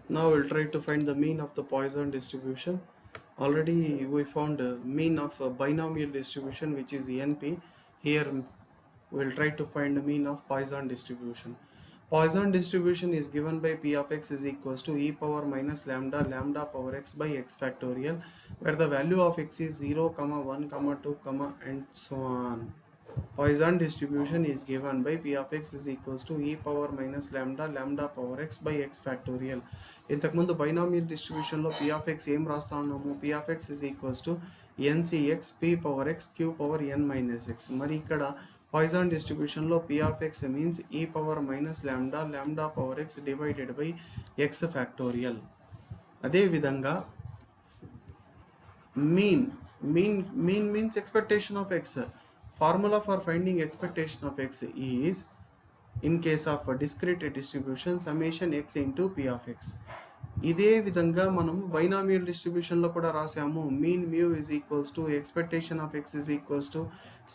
Now we'll try to find the mean of the Poisson distribution. Already we found mean of a binomial distribution, which is NP. Here we'll try to find the mean of Poisson distribution. Poisson distribution is given by P of x is equals to e power minus lambda lambda power x by x factorial, where the value of x is 0, 1, 2, and so on. Poisson distribution is given by P of x is equals to e power minus lambda lambda power x by x factorial. ఇంతకుముందు binomial డిస్ట్రిబ్యూషన్లో P of x ఏం రాస్తా ఉన్నాము? P of x is equals to NCX P power x Q power n minus x. మరి ఇక్కడ Poisson డిస్ట్రిబ్యూషన్లో P of x means e power minus lambda lambda power x divided by x factorial. అదేవిధంగా mean means expectation of x. Formula for finding expectation of x is, in case of a discrete distribution, summation x into p of x. ఇదే విధంగా మనం binomial డిస్ట్రిబ్యూషన్లో కూడా రాసాము. Mean mu is equals to expectation of x is equals to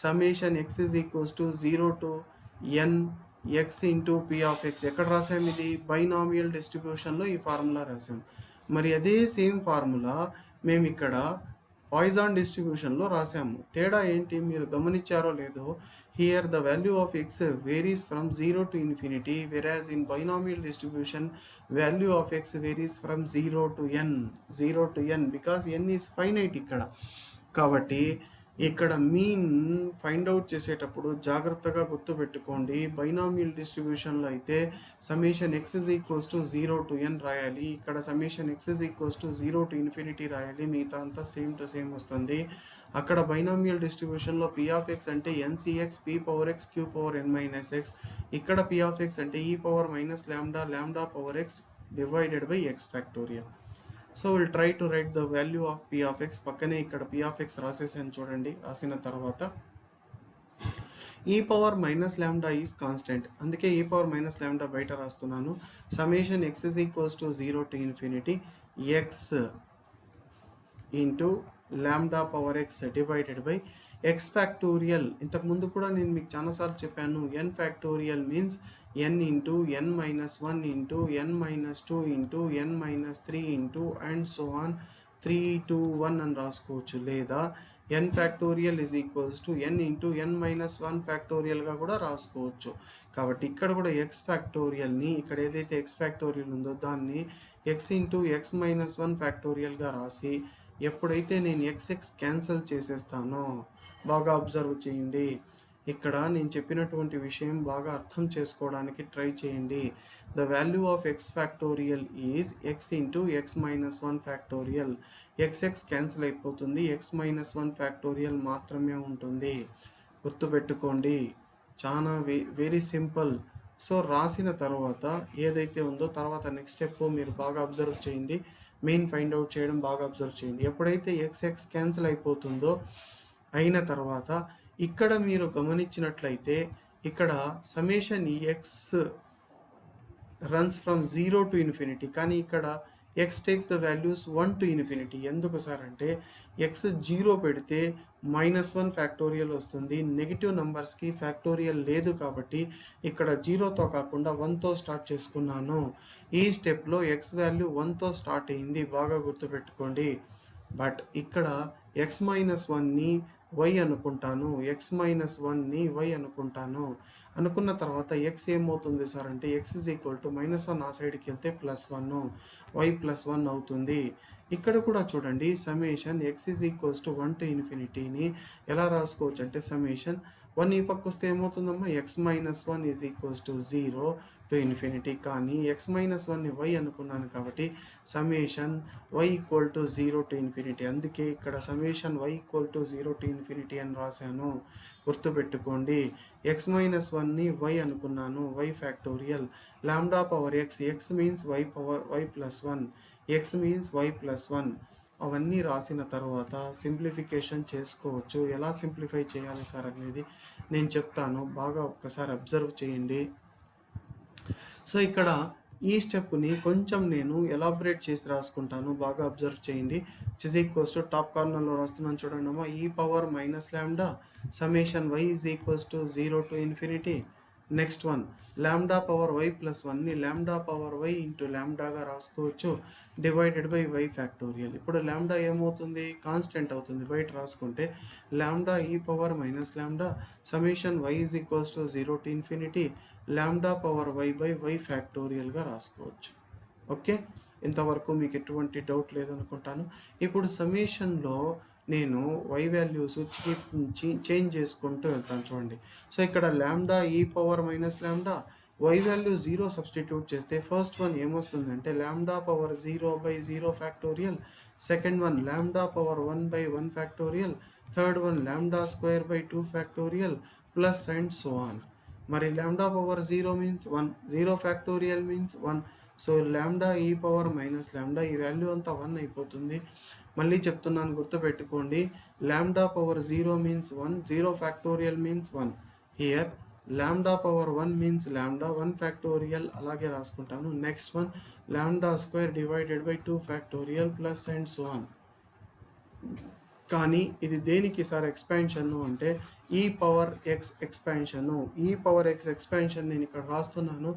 summation x is equals to 0 to n x into p of x. ఎక్కడ రాసాము? ఇది binomial డిస్ట్రిబ్యూషన్లో ఈ ఫార్ములా రాసాం. మరి అదే సేమ్ ఫార్ములా మేము ఇక్కడ పాయిజన్ డిస్ట్రిబ్యూషన్లో రాసాము. తేడా ఏంటి మీరు గమనించారో లేదో? Here the value of X varies from 0 to infinity, whereas in binomial distribution value of x varies from 0 to n because n is finite ఇక్కడ. కాబట్టి ఇక్కడ మీన్ ఫైండ్ అవుట్ చేసేటప్పుడు జాగ్రత్తగా గుర్తుపెట్టుకోండి. బైనామియల్ డిస్ట్రిబ్యూషన్లో అయితే summation x is equals to 0 to n రాయాలి. ఇక్కడ summation x is equals to 0 to infinity రాయాలి. మిగతా అంతా సేమ్ టు సేమ్ వస్తుంది. అక్కడ బైనామియల్ డిస్ట్రిబ్యూషన్లో పీ ఆఫ్ ఎక్స్ అంటే n C x p power x q power n minus x. ఇక్కడ పీ ఆఫ్ ఎక్స్ అంటే e power minus lambda lambda power x divided by x factorial. So will try to write the value of p of x. పక్కనే ఇక్కడ p of X రాసేసాను చూడండి. రాసిన తర్వాత e power minus lambda is constant, అందుకే e power minus lambda బయట రాస్తున్నాను. Summation x is equals to 0 to infinity x into lambda power x divided by x factorial. ఇంతకుముందు కూడా నేను మీకు చాలాసార్లు చెప్పాను. ఎన్ ఫ్యాక్టోరియల్ మీన్స్ n ఇంటూ n minus 1 into n minus 2 into n minus 3 into and so on 3 2 1 అని రాసుకోవచ్చు. లేదా n factorial is equals to n ఇంటూ n మైనస్ 1 ఫ్యాక్టోరియల్గా కూడా రాసుకోవచ్చు. కాబట్టి ఇక్కడ కూడా ఎక్స్ ఫ్యాక్టోరియల్ని, ఇక్కడ ఏదైతే ఎక్స్ ఫ్యాక్టోరియల్ ఉందో దాన్ని ఎక్స్ ఇంటూ ఎక్స్ మైనస్ 1 ఫ్యాక్టోరియల్గా రాసి, ఎప్పుడైతే నేను ఎక్స్ క్యాన్సిల్ చేసేస్తానో బాగా అబ్జర్వ్ చేయండి. ఇక్కడ నేను చెప్పినటువంటి విషయం బాగా అర్థం చేసుకోవడానికి ట్రై చేయండి. The value of X factorial is X into X minus 1 factorial. X cancel అయిపోతుంది, ఎక్స్ మైనస్ 1 ఫ్యాక్టోరియల్ మాత్రమే ఉంటుంది. గుర్తుపెట్టుకోండి, చాలా వెరీ సింపుల్. సో రాసిన తర్వాత ఏదైతే ఉందో తర్వాత నెక్స్ట్ స్టెప్ మీరు బాగా అబ్జర్వ్ చేయండి. మెయిన్ ఫైండ్ అవుట్ చేయడం బాగా అబ్జర్వ్ చేయండి. ఎప్పుడైతే ఎక్స్ క్యాన్సిల్ అయిపోతుందో అయిన తర్వాత ఇక్కడ మీరు గమనించినట్లయితే ఇక్కడ summation X runs from 0 to infinity, కానీ ఇక్కడ X takes the values 1 to infinity. ఎందుకు సార్ అంటే ఎక్స్ 0 పెడితే -1 ఫ్యాక్టోరియల్ వస్తుంది. నెగిటివ్ నెంబర్స్కి ఫ్యాక్టోరియల్ లేదు కాబట్టి ఇక్కడ 0తో కాకుండా 1తో స్టార్ట్ చేసుకున్నాను. ఈ స్టెప్లో ఎక్స్ వాల్యూ 1తో స్టార్ట్ అయింది, బాగా గుర్తుపెట్టుకోండి. బట్ ఇక్కడ ఎక్స్ మైనస్ 1ని వై అనుకుంటాను, ఎక్స్ మైనస్ 1ని వై అనుకుంటాను. అనుకున్న తర్వాత ఎక్స్ ఏమవుతుంది సార్ అంటే ఎక్స్ ఇజ్ ఈక్వల్ టు -1 ఆ సైడ్కి వెళ్తే +1 వై +1 అవుతుంది. ఇక్కడ కూడా చూడండి, summation X is equals to 1 to infinity ఎలా రాసుకోవచ్చు అంటే సమ్మేషన్ 1 ఈ పక్క వస్తే ఏమవుతుందమ్మా x minus 1 is equals to 0 to infinity. కానీ ఎక్స్ మైనస్ 1ని వై అనుకున్నాను కాబట్టి summation y equal to 0 to infinity. అందుకే ఇక్కడ summation y equal to 0 to infinity అని రాశాను. గుర్తుపెట్టుకోండి, ఎక్స్ మైనస్ 1ని వై అనుకున్నాను, y factorial lambda power x, x means y power y +1, x means y +1. అవన్నీ రాసిన తర్వాత సింప్లిఫికేషన్ చేసుకోవచ్చు. ఎలా సింప్లిఫై చేయాలి సార్ అనేది నేను చెప్తాను, బాగా ఒక్కసారి అబ్జర్వ్ చేయండి. సో ఇక్కడ ఈ స్టెప్ని కొంచెం నేను ఎలాబరేట్ చేసి రాసుకుంటాను, బాగా అబ్జర్వ్ చేయండి. ఇజ్ ఈక్వల్స్ టు టాప్ కార్నర్లో రాస్తున్నాను చూడండి అమ్మా, e power minus lambda summation y is equals to 0 to infinity next one lambda power y plus వన్ని లాంబ్డా పవర్ వై ఇంటూ లాంబ్డాగా రాసుకోవచ్చు డివైడెడ్ బై వై ఫ్యాక్టోరియల్. ఇప్పుడు లాంబ్డా ఏమవుతుంది, కాన్స్టెంట్ అవుతుంది. బయట రాసుకుంటే lambda e power minus lambda summation y is equals to 0 to infinity lambda power y by y ఫ్యాక్టోరియల్గా రాసుకోవచ్చు. ఓకే, ఇంతవరకు మీకు ఎటువంటి డౌట్ లేదనుకుంటాను. ఇప్పుడు సమ్మేషన్లో నేను వై వాల్యూస్ చేంజ్ చేసుకుంటూ వెళ్తాను చూడండి. సో ఇక్కడ lambda e power minus lambda y value 0 substitute చేస్తే ఫస్ట్ వన్ ఏమొస్తుందంటే lambda power 0 by 0 factorial, second one lambda power 1 by 1 factorial, third one lambda square by 2 factorial plus and so on. మరి lambda power 0 means 1, 0 factorial means 1. So lambda e power minus lambda ఈ value అంతా 1 అయిపోతుంది. మళ్ళీ చెప్తున్నాను, గుర్తుపెట్టుకోండి. Lambda power 0 means 1, 0 factorial means 1. Here lambda power 1 means lambda 1 factorial అలాగే రాసుకుంటాను. Next one lambda square divided by 2 factorial plus and so on. కానీ ఇది దేనికి సార్ ఎక్స్పాన్షను అంటే ఈ పవర్ ఎక్స్ ఎక్స్పాన్షను. ఈ పవర్ ఎక్స్ ఎక్స్పాన్షన్ నేను ఇక్కడ రాస్తున్నాను,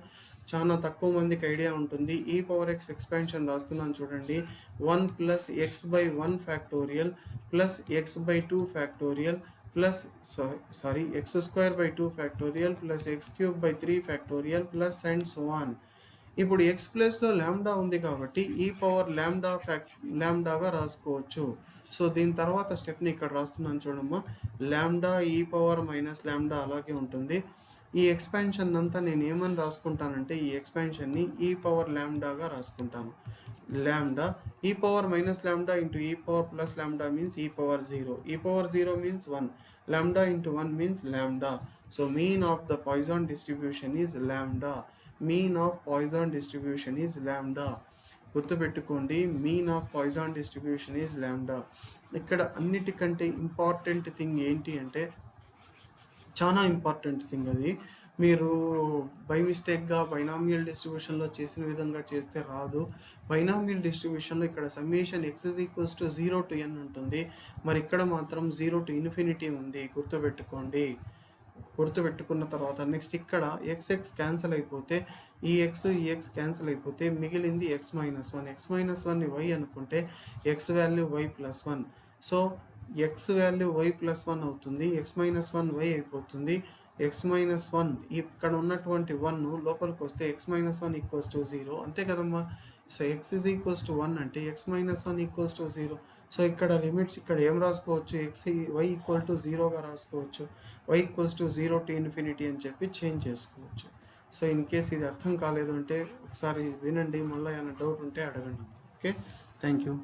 చాలా తక్కువ మందికి ఐడియా ఉంటుంది. ఈ పవర్ ఎక్స్ ఎక్స్పాన్షన్ రాస్తున్నాను చూడండి. 1 plus X by 1 factorial plus X by 2 factorial plus X square by 2 factorial plus X cube by 3 factorial plus and so on. ఇప్పుడు ఎక్స్ ప్లేస్లో లాంబ్డా ఉంది కాబట్టి ఈ పవర్ లాంబ్డాగా రాసుకోవచ్చు. సో దీని తర్వాత స్టెప్ని ఇక్కడ రాస్తున్నాను చూడమ్మా. Lambda e power minus lambda అలాగే ఉంటుంది. ఈ ఎక్స్పాన్షన్ అంతా నేను ఏమని రాసుకుంటానంటే ఈ ఎక్స్పాన్షన్ని ఈ పవర్ లాంబ్డాగా రాసుకుంటాను. Lambda e power minus lambda into e power plus lambda means e power 0. E power 0 means 1. Lambda into 1 means lambda. So mean of the Poisson distribution is lambda. Mean of Poisson distribution is lambda. గుర్తుపెట్టుకోండి, mean of Poisson distribution is lambda. ఇక్కడ అన్నిటికంటే important thing ఏంటి అంటే చాలా important thing అది. మీరు by మిస్టేక్గా binomial డిస్ట్రిబ్యూషన్లో చేసిన విధంగా చేస్తే రాదు. బైనామియల్ డిస్ట్రిబ్యూషన్లో ఇక్కడ summation x is equals to 0 to n ఉంటుంది. మరి ఇక్కడ మాత్రం 0 to ఇన్ఫినిటీ ఉంది. గుర్తుపెట్టుకున్న తర్వాత నెక్స్ట్ ఇక్కడ ఎక్స్ క్యాన్సిల్ అయిపోతే ఈ ఎక్స్ క్యాన్సిల్ అయిపోతే మిగిలింది x మైనస్ 1. x మైనస్ 1ని y అనుకుంటే x value y plus 1. So x value y plus 1 అవుతుంది. x మైనస్ 1 y అయిపోతుంది. x మైనస్ 1 ఇక్కడ ఉన్నటువంటి 1 లోపలికి వస్తే x మైనస్ 1 ఈక్వల్స్ టు 0. అంతే కదమ్మా. So x is equals to 1 అంటే x minus 1 equals to 0. So ఇక్కడ లిమిట్స్ ఇక్కడ ఏం రాసుకోవచ్చు, y ఈక్వల్ టు 0గా రాసుకోవచ్చు. y equals to 0 to infinity అని చెప్పి చేంజ్ చేసుకోవచ్చు. సో ఇన్ కేస్ ఇది అర్థం కాలేదు అంటే ఒకసారి వినండి, మళ్ళీ ఏమైనా డౌట్ ఉంటే అడగండి. Okay, thank you.